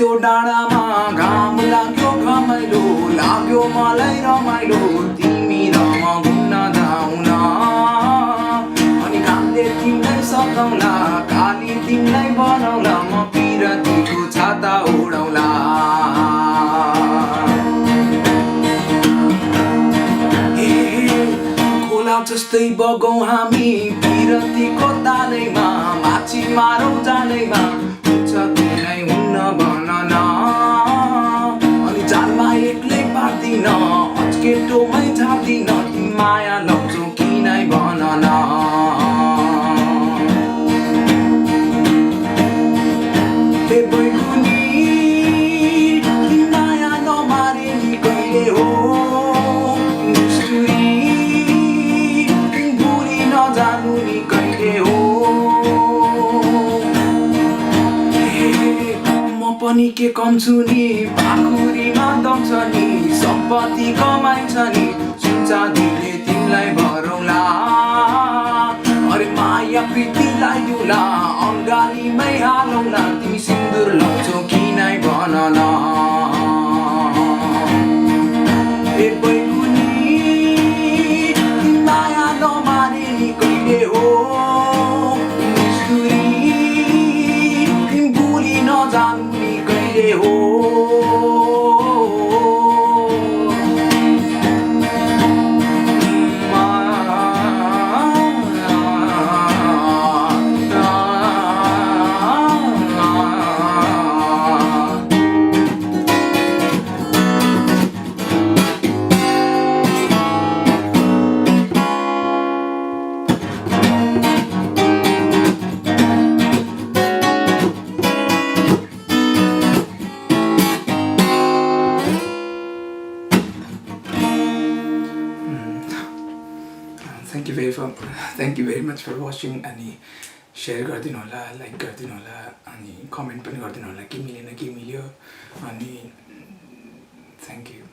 त्यो डाँडामा घाम लाग्यो घमाइलो लाग्यो मलाई रमाइलो तिमी र म घुम्न जाउन अनि घामले तिमीलाई सताउला काली तिमीलाई बनाउला म पिरतीको छाता उडाउला खोला जस्तै बगौँ हामी पिरतीको तालैमा माछी मारौँ जालैमा हुन्छ तिमीलाई हुन्न भन न अनि जालमा एक्लै पार्दिन अच्केटोमै झार्दिन तिमी माया लाउँछौ किनै भन न हे बैगुनी तिमी माया नमारे नि कहिले हो निष्ठुरी तिमी भुली नजानु नि कहिले हो पनि के कम छु नि पाखुरीमा दम छ नि सम्पत्ति कमाइन्छ नि सुन्छ दिले तिमीलाई भरौला अरे माया प्रीतिलाई दिउला अङ्गालीमै हालौला तिमी सिन्दुर लाउँछौ किनै भन न ए बैगुनी तिमी माया नमाने नि कहिले हो निष्ठुरी तिमी भुली नजानु हो Thank you very much for watching अनि शेयर गरिदिनु होला लाइक गरिदिनु होला अनि कमेन्ट पनि गरिदिनु होला के मिलेन के मिल्यो अनि थ्याङ्क यू